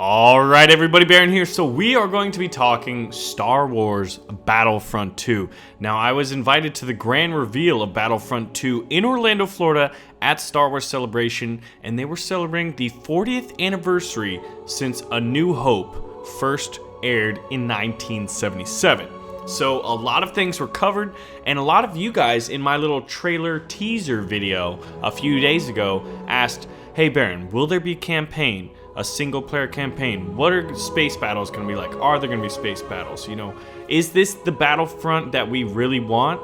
Alright everybody, Baron here. So we are going to be talking Star Wars Battlefront 2. Now I was invited to the grand reveal of Battlefront 2 in Orlando, Florida at Star Wars Celebration, and they were celebrating the 40th anniversary since A New Hope first aired in 1977. So a lot of things were covered, and a lot of you guys in my little trailer teaser video a few days ago asked, hey Baron, will there be a campaign? A single player campaign? What are space battles going to be like? Are there going to be space battles? You know, is this the Battlefront that we really want?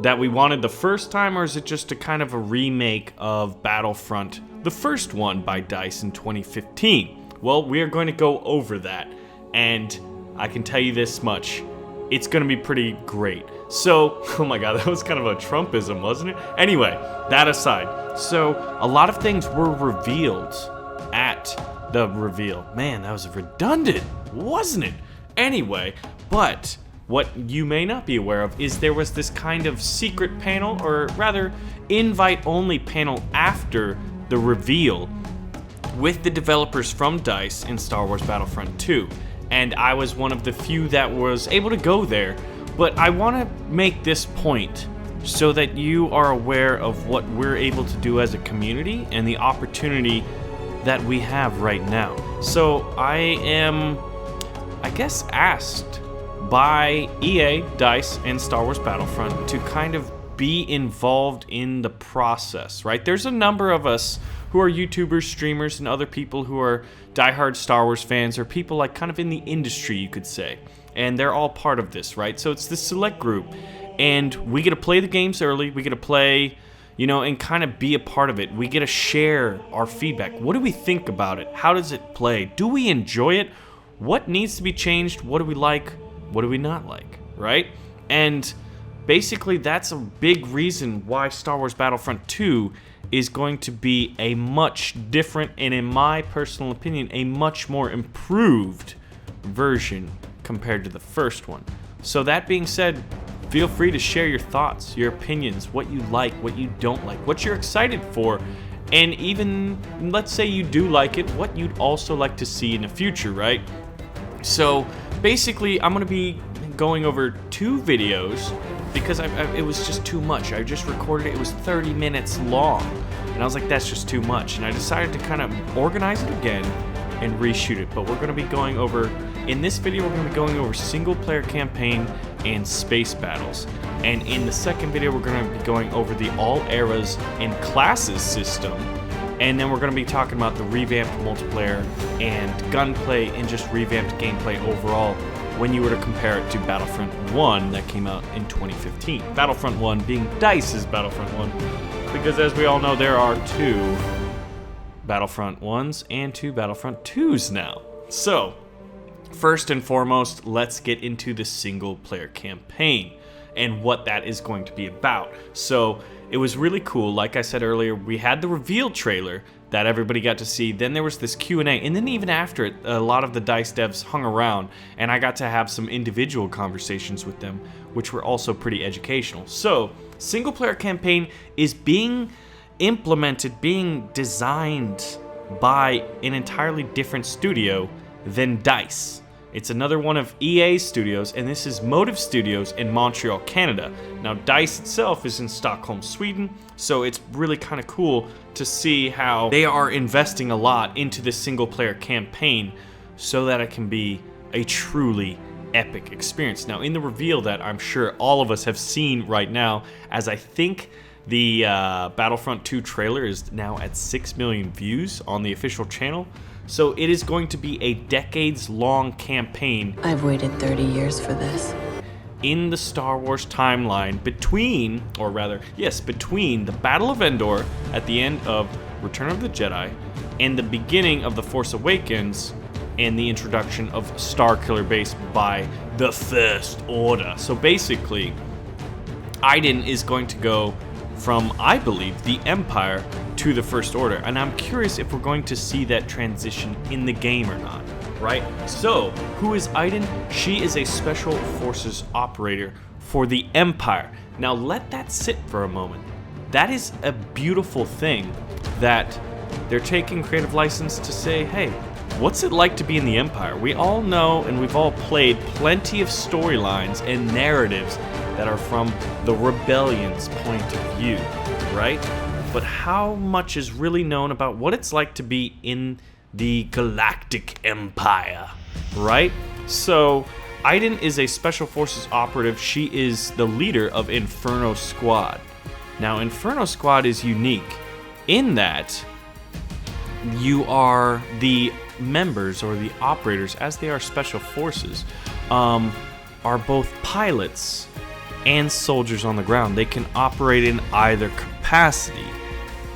That we wanted the first time? Or is it just a kind of a remake of Battlefront, the first one by DICE in 2015? Well, we are going to go over that. And I can tell you this much. It's going to be pretty great. So, oh my god, that was kind of a Trumpism, wasn't it? Anyway, that aside. So, a lot of things were revealed at the reveal. Man, that was redundant, wasn't it? Anyway, but what you may not be aware of is there was this kind of secret panel, or rather invite-only panel after the reveal with the developers from DICE in Star Wars Battlefront 2. And I was one of the few that was able to go there. But I want to make this point so that you are aware of what we're able to do as a community and the opportunity that we have right now. So I am, I guess, asked by EA, DICE, and Star Wars Battlefront to kind of be involved in the process, right? There's a number of us who are YouTubers, streamers, and other people who are diehard Star Wars fans, or people like kind of in the industry, you could say. And they're all part of this, right? So it's this select group, and we get to play the games early, we get to play, you know, and kind of be a part of it. We get to share our feedback. What do we think about it? How does it play? Do we enjoy it? What needs to be changed? What do we like? What do we not like, right? And basically, that's a big reason why Star Wars Battlefront 2 is going to be a much different, and in my personal opinion, a much more improved version compared to the first one. So that being said, feel free to share your thoughts, your opinions, what you like, what you don't like, what you're excited for, and even, let's say you do like it, what you'd also like to see in the future, right? So basically, I'm going to be going over two videos because it was just too much. I just recorded it. It was 30 minutes long, and I was like, that's just too much. And I decided to kind of organize it again and reshoot it. But we're going to be going over, in this video, we're going to be going over single player campaign and space battles. And in the second video, we're going to be going over the all eras and classes system. And then we're going to be talking about the revamped multiplayer and gunplay and just revamped gameplay overall when you were to compare it to Battlefront 1 that came out in 2015. Battlefront 1 being DICE's Battlefront 1, because as we all know, there are two Battlefront 1s and two Battlefront 2s now. So, first and foremost, let's get into the single player campaign and what that is going to be about. So, it was really cool. Like I said earlier, we had the reveal trailer that everybody got to see. Then there was this Q&A, and then even after it, a lot of the DICE devs hung around, and I got to have some individual conversations with them, which were also pretty educational. So, single player campaign is being implemented, being designed by an entirely different studio than DICE. It's another one of EA's studios, and this is Motive Studios in Montreal, Canada. Now, DICE itself is in Stockholm, Sweden, so it's really kind of cool to see how they are investing a lot into this single-player campaign so that it can be a truly epic experience. Now, in the reveal that I'm sure all of us have seen right now, as I think the Battlefront 2 trailer is now at 6 million views on the official channel, so it is going to be a decades-long campaign. I've waited 30 years for this. In the Star Wars timeline between the Battle of Endor at the end of Return of the Jedi and the beginning of the Force Awakens and the introduction of Starkiller Base by the First Order. So basically, Iden is going to go from, I believe, the Empire to the First Order, and I'm curious if we're going to see that transition in the game or not, right? So, who is Iden? She is a Special Forces operator for the Empire. Now, let that sit for a moment. That is a beautiful thing that they're taking creative license to say, hey, what's it like to be in the Empire? We all know and we've all played plenty of storylines and narratives that are from the Rebellion's point of view, right? But how much is really known about what it's like to be in the Galactic Empire, right? So, Iden is a Special Forces operative. She is the leader of Inferno Squad. Now, Inferno Squad is unique in that you are the members or the operators, as they are Special Forces, are both pilots and soldiers on the ground. They can operate in either capacity,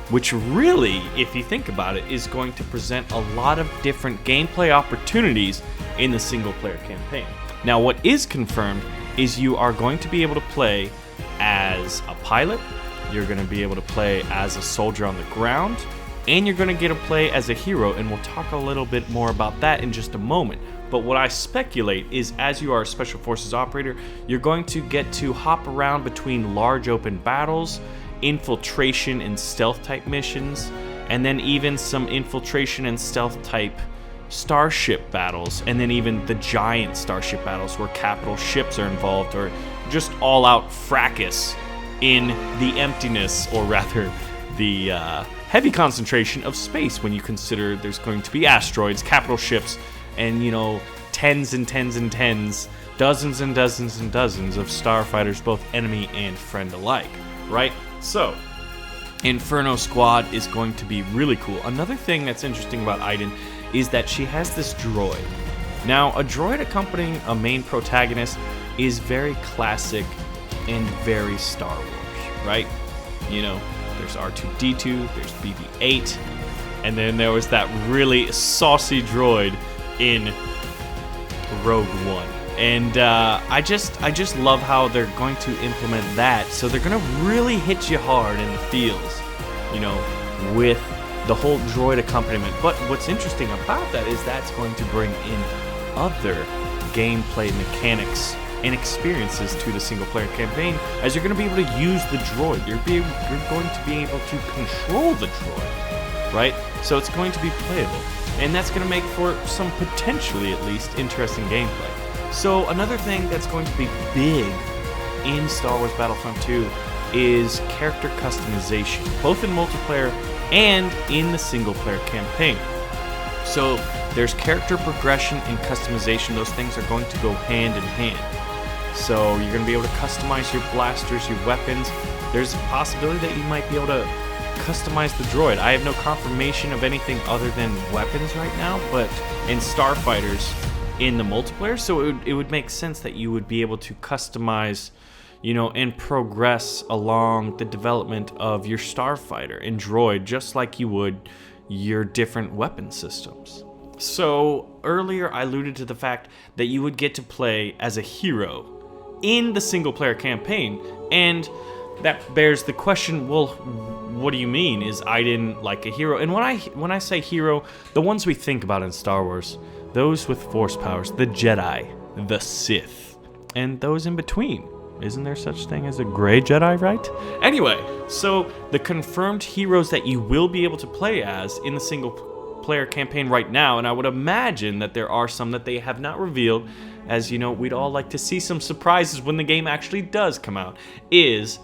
which really, if you think about it, is going to present a lot of different gameplay opportunities in the single-player campaign. Now, what is confirmed is you are going to be able to play as a pilot, you're going to be able to play as a soldier on the ground, and you're going to get to play as a hero, and we'll talk a little bit more about that in just a moment. But what I speculate is, as you are a Special Forces operator, you're going to get to hop around between large open battles, infiltration and stealth type missions, and then even some infiltration and stealth type starship battles, and then even the giant starship battles where capital ships are involved, or just all out fracas in the emptiness, or rather the heavy concentration of space, when you consider there's going to be asteroids, capital ships, and, you know, tens and tens and tens, dozens and dozens and dozens of starfighters, both enemy and friend alike, right? So, Inferno Squad is going to be really cool. Another thing that's interesting about Iden is that she has this droid. Now, a droid accompanying a main protagonist is very classic and very Star Wars, right? You know, there's R2-D2, there's BB-8, and then there was that really saucy droid in Rogue One. And I just love how they're going to implement that. So they're going to really hit you hard in the feels, you know, with the whole droid accompaniment. But what's interesting about that is that's going to bring in other gameplay mechanics and experiences to the single-player campaign, as you're going to be able to use the droid. You're going to be able to control the droid, right? So it's going to be playable, and that's going to make for some potentially, at least, interesting gameplay. So another thing that's going to be big in Star Wars Battlefront 2 is character customization, both in multiplayer and in the single-player campaign. So there's character progression and customization. Those things are going to go hand in hand. So you're going to be able to customize your blasters, your weapons. There's a possibility that you might be able to customize the droid. I have no confirmation of anything other than weapons right now, but in starfighters in the multiplayer, so it would make sense that you would be able to customize, you know, and progress along the development of your starfighter and droid, just like you would your different weapon systems. So earlier I alluded to the fact that you would get to play as a hero in the single-player campaign, and that bears the question, well, what do you mean? Is Iden like a hero? And when I say hero, the ones we think about in Star Wars, those with force powers, the Jedi, the Sith, and those in between. Isn't there such thing as a gray Jedi, right? Anyway, so the confirmed heroes that you will be able to play as in the single-player campaign right now, and I would imagine that there are some that they have not revealed, as you know, we'd all like to see some surprises when the game actually does come out, is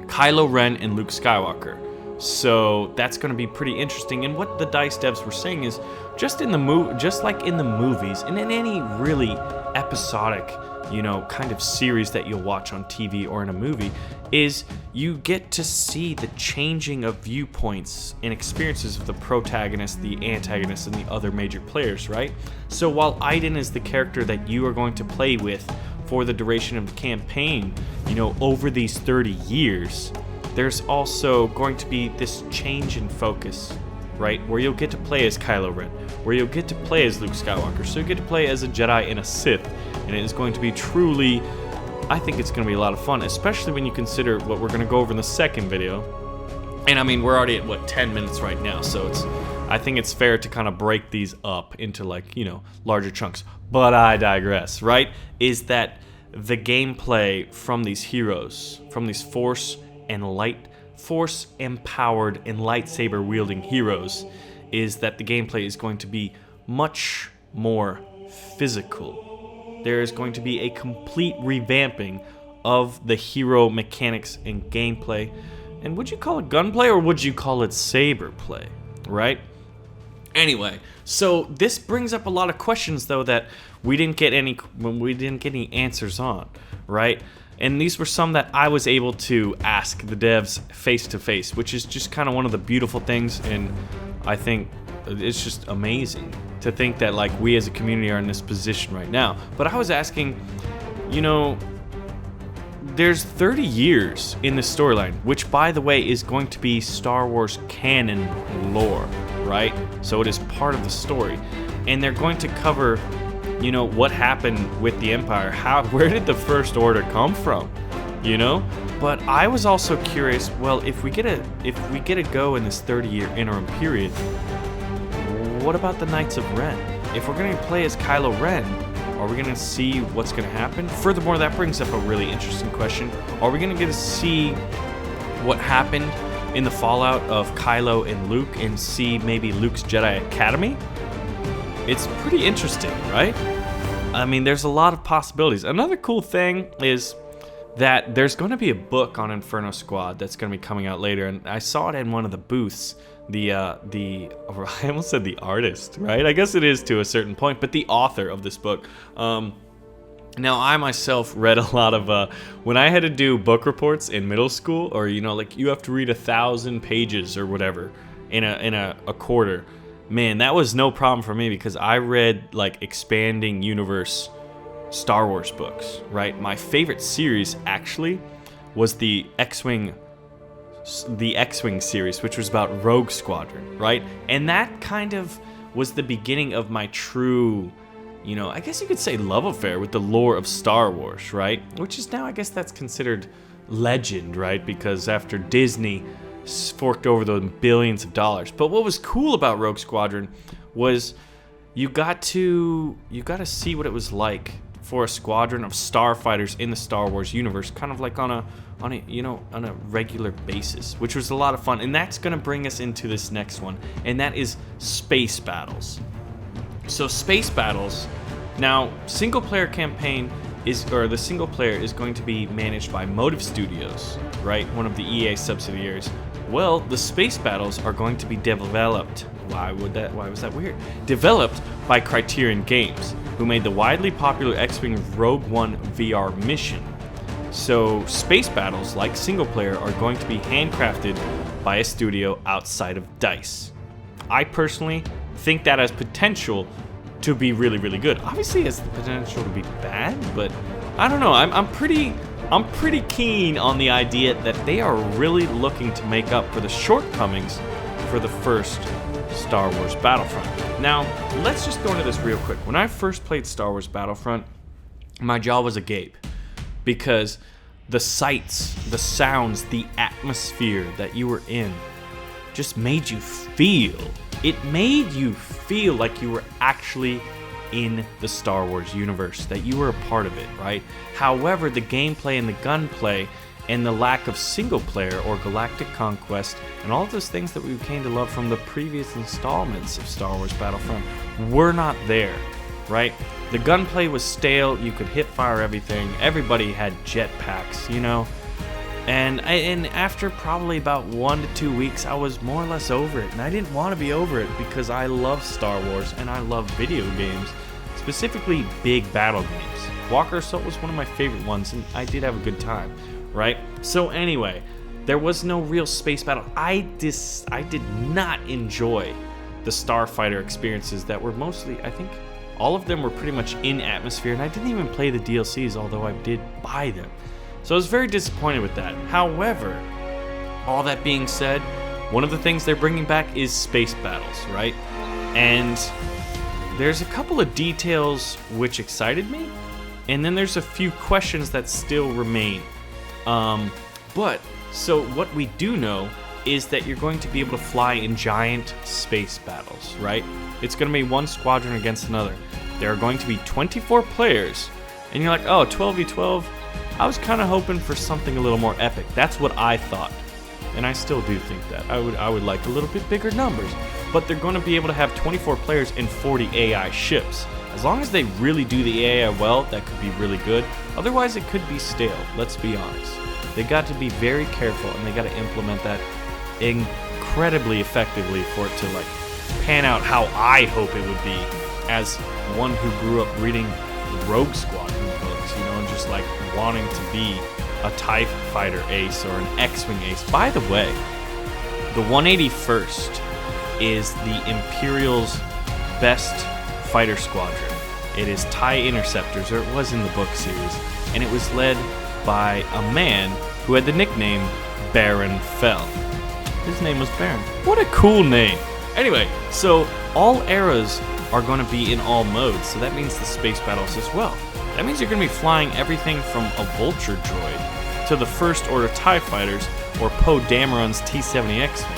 Kylo Ren and Luke Skywalker. So that's going to be pretty interesting. And what the DICE devs were saying is, just like in the movies and in any really episodic, you know, kind of series that you'll watch on TV or in a movie, is you get to see the changing of viewpoints and experiences of the protagonist, the antagonist, and the other major players, right? So while Iden is the character that you are going to play with for the duration of the campaign, you know, over these 30 years, there's also going to be this change in focus, right? Where you'll get to play as Kylo Ren, where you'll get to play as Luke Skywalker, so you get to play as a Jedi and a Sith, and it is going to be truly, I think it's going to be a lot of fun, especially when you consider what we're going to go over in the second video. And I mean, we're already at, 10 minutes right now, so I think it's fair to kind of break these up into, like, you know, larger chunks. But I digress, right? Is that the gameplay from these heroes, from these Force empowered and lightsaber wielding heroes, is that the gameplay is going to be much more physical. There is going to be a complete revamping of the hero mechanics and gameplay. And would you call it gunplay or would you call it saber play, right? Anyway, so this brings up a lot of questions though that we didn't get any answers on, right? And these were some that I was able to ask the devs face to face, which is just kind of one of the beautiful things, and I think it's just amazing to think that like we as a community are in this position right now. But I was asking, you know, there's 30 years in the storyline, which by the way is going to be Star Wars canon lore, right? So it is part of the story. And they're going to cover, you know, what happened with the Empire. Where did the First Order come from? You know? But I was also curious, well, if we get a go in this 30-year interim period, what about the Knights of Ren? If we're going to play as Kylo Ren, are we going to see what's going to happen? Furthermore, that brings up a really interesting question. Are we going to get to see what happened in the fallout of Kylo and Luke and see maybe Luke's Jedi Academy? It's pretty interesting, right? I mean, there's a lot of possibilities. Another cool thing is that there's going to be a book on Inferno Squad that's going to be coming out later, and I saw it in one of the booths. I almost said the artist, right? I guess it is to a certain point, but the author of this book. Now, I myself read a lot of, when I had to do book reports in middle school, or, you know, like you have to read 1,000 pages or whatever in a quarter. Man, that was no problem for me because I read like expanding universe Star Wars books, right? My favorite series actually was the X-Wing series, which was about Rogue Squadron, right? And that kind of was the beginning of my true, you know, I guess you could say love affair with the lore of Star Wars, right? Which is now, I guess that's considered legend, right? Because after Disney forked over the billions of dollars. But what was cool about Rogue Squadron was you got to see what it was like for a squadron of starfighters in the Star Wars universe, kind of like on a regular basis, which was a lot of fun. And that's going to bring us into this next one, and that is space battles. So space battles, now single player is going to be managed by Motive Studios, right? One of the EA subsidiaries. Well, the space battles are going to be developed. Why was that weird? Developed by Criterion Games, who made the widely popular X-Wing Rogue One VR mission. So space battles, like single player, are going to be handcrafted by a studio outside of DICE. I personally think that has potential to be really, really good. Obviously, it has the potential to be bad, but I don't know. I'm pretty keen on the idea that they are really looking to make up for the shortcomings for the first Star Wars Battlefront. Now, let's just go into this real quick. When I first played Star Wars Battlefront, my jaw was agape because the sights, the sounds, the atmosphere that you were in just made you feel. It made you feel like you were actually in the Star Wars universe, that you were a part of it, right? However, the gameplay and the gunplay and the lack of single player or galactic conquest and all of those things that we came to love from the previous installments of Star Wars Battlefront were not there, right? The gunplay was stale. You could hip fire everything. Everybody had jetpacks, you know? And after probably about 1 to 2 weeks, I was more or less over it. And I didn't want to be over it because I love Star Wars and I love video games, specifically big battle games. Walker Assault was one of my favorite ones, and I did have a good time, right? So anyway, there was no real space battle. I did not enjoy the Starfighter experiences that were mostly, I think, all of them were pretty much in atmosphere, and I didn't even play the DLCs, although I did buy them. So I was very disappointed with that. However, all that being said, one of the things they're bringing back is space battles, right? And there's a couple of details which excited me, and then there's a few questions that still remain. So what we do know is that you're going to be able to fly in giant space battles, right? It's going to be one squadron against another. There are going to be 24 players, and you're like, oh, 12v12? I was kind of hoping for something a little more epic. That's what I thought, and I still do think that. I would like a little bit bigger numbers. but they're going to be able to have 24 players and 40 AI ships. As long as they really do the AI well, that could be really good. Otherwise, it could be stale, let's be honest. They got to be very careful, and they got to implement that incredibly effectively for it to like pan out how I hope it would be, as one who grew up reading Rogue Squadron books, you know, and just like wanting to be a TIE fighter ace or an X-Wing ace. By the way, the 181st is the Imperial's best fighter squadron. It is TIE Interceptors, or it was in the book series, and it was led by a man who had the nickname Baron Fell. His name was Baron. What a cool name. Anyway, so all eras are going to be in all modes, so that means the space battles as well. That means you're going to be flying everything from a Vulture droid to the First Order TIE Fighters or Poe Dameron's T-70 X-Wing.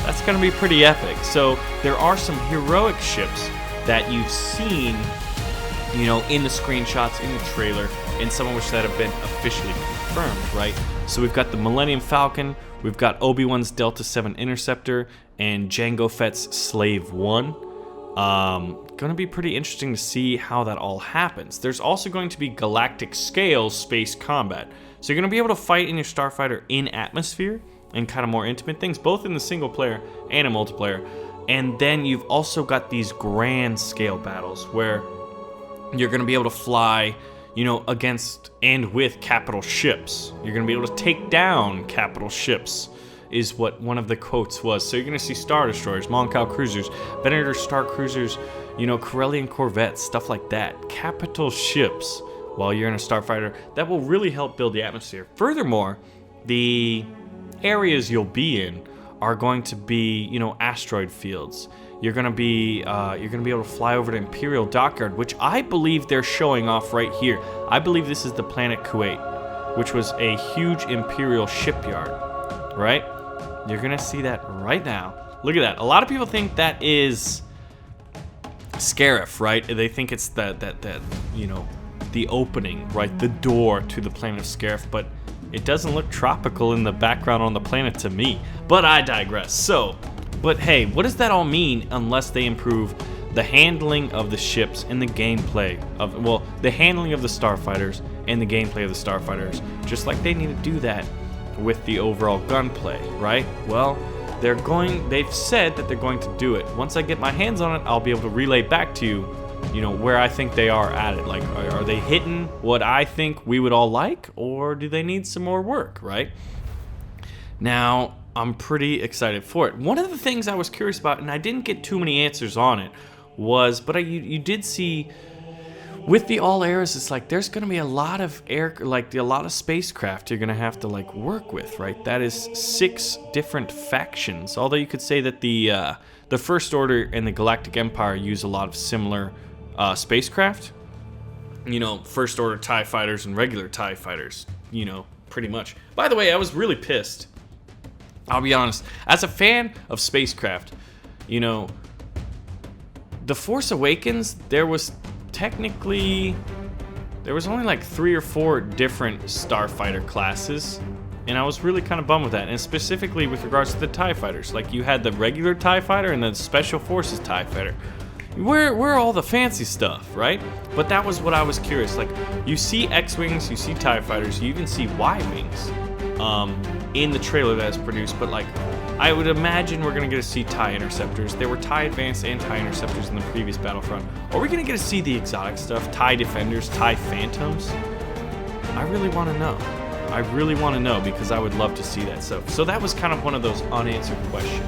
That's going to be pretty epic. So there are some heroic ships that you've seen, you know, in the screenshots, in the trailer, and some of which that have been officially confirmed, right? So we've got the Millennium Falcon, we've got Obi-Wan's Delta 7 Interceptor, and Jango Fett's Slave 1. Going to be pretty interesting to see how that all happens. There's also going to be Galactic scale space combat. So you're going to be able to fight in your starfighter in atmosphere and kind of more intimate things, both in the single player and in multiplayer. And then you've also got these grand scale battles where you're going to be able to fly, you know, against and with capital ships. You're going to be able to take down capital ships, is what one of the quotes was. So you're going to see Star Destroyers, Moncal Cruisers, Venator Star Cruisers, you know, Corellian Corvettes, stuff like that. Capital ships while you're in a starfighter. That will really help build the atmosphere. Furthermore, the areas you'll be in are going to be, you know, asteroid fields. You're going to be able to fly over to Imperial Dockyard, which I believe they're showing off right here. I believe this is the planet Kuwait, which was a huge Imperial shipyard, right? You're going to see that right now. Look at that. A lot of people think that is Scarif, right? They think it's that you know, the opening, right? The door to the planet of Scarif, but it doesn't look tropical in the background on the planet to me. But I digress. So, but hey, what does that all mean unless they improve the handling of the ships and the gameplay of, well, the handling of the starfighters and the gameplay of the starfighters, just like they need to do that with the overall gunplay, right? Well, they've said that they're going to do it. Once I get my hands on it, I'll be able to relay back to you, you know, where I think they are at it. Like, are they hitting what I think we would all like, or do they need some more work, right? Now, I'm pretty excited for it. One of the things I was curious about, and I didn't get too many answers on it, was, but you did see with the all eras, it's like there's gonna be a lot of a lot of spacecraft you're gonna have to like work with, right? That is 6 different factions. Although you could say that the First Order and the Galactic Empire use a lot of similar spacecraft. You know, First Order TIE fighters and regular TIE fighters, you know, pretty much. By the way, I was really pissed. I'll be honest. As a fan of spacecraft, you know, The Force Awakens, there was only like 3 or 4 different starfighter classes, and I was really kind of bummed with that. And specifically with regards to the TIE fighters, like you had the regular TIE fighter and the Special Forces TIE fighter. Where are all the fancy stuff, right? But that was what I was curious. Like, you see X-Wings, you see TIE fighters, you even see Y-Wings in the trailer that is produced, but like, I would imagine we're going to get to see TIE Interceptors. There were TIE Advanced and TIE Interceptors in the previous Battlefront. Are we going to get to see the exotic stuff? TIE Defenders, TIE Phantoms? I really want to know. I really want to know, because I would love to see that stuff. So that was kind of one of those unanswered questions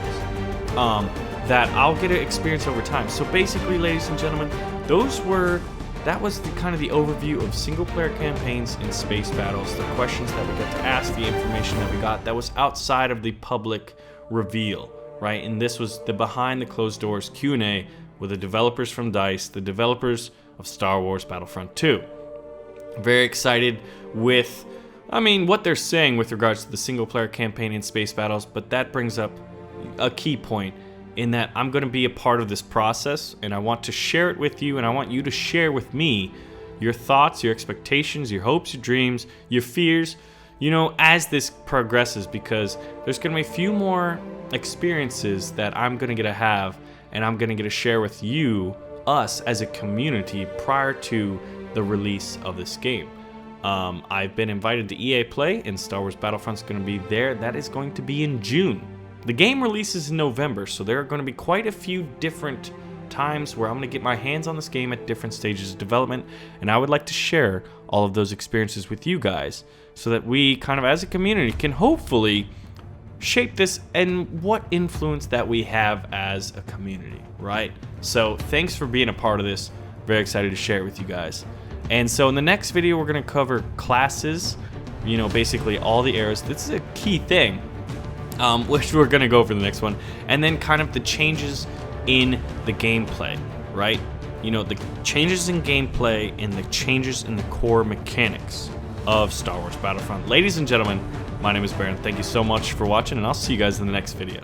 that I'll get to experience over time. So basically, ladies and gentlemen, that was kind of the overview of single-player campaigns and space battles, the questions that we got to ask, the information that we got that was outside of the public reveal, right? And this was the behind the closed doors Q&A with the developers from DICE, the developers of Star Wars Battlefront 2. Very excited with, what they're saying with regards to the single-player campaign and space battles, but that brings up a key point in that I'm going to be a part of this process, and I want to share it with you, and I want you to share with me your thoughts, your expectations, your hopes, your dreams, your fears, you know, as this progresses, because there's going to be a few more experiences that I'm going to get to have, and I'm going to get to share with you, us as a community, prior to the release of this game. I've been invited to EA Play, and Star Wars Battlefront's going to be there. That is going to be in June. The game releases in November, so there are going to be quite a few different times where I'm going to get my hands on this game at different stages of development, and I would like to share all of those experiences with you guys so that we kind of as a community can hopefully shape this and what influence that we have as a community, right? So thanks for being a part of this. Very excited to share it with you guys. And so in the next video, we're going to cover classes, you know, basically all the eras. This is a key thing, which we're going to go over the next one. And then kind of the changes in the gameplay, right? You know, the changes in gameplay and the changes in the core mechanics of Star Wars Battlefront. Ladies and gentlemen, my name is Baron. Thank you so much for watching, and I'll see you guys in the next video.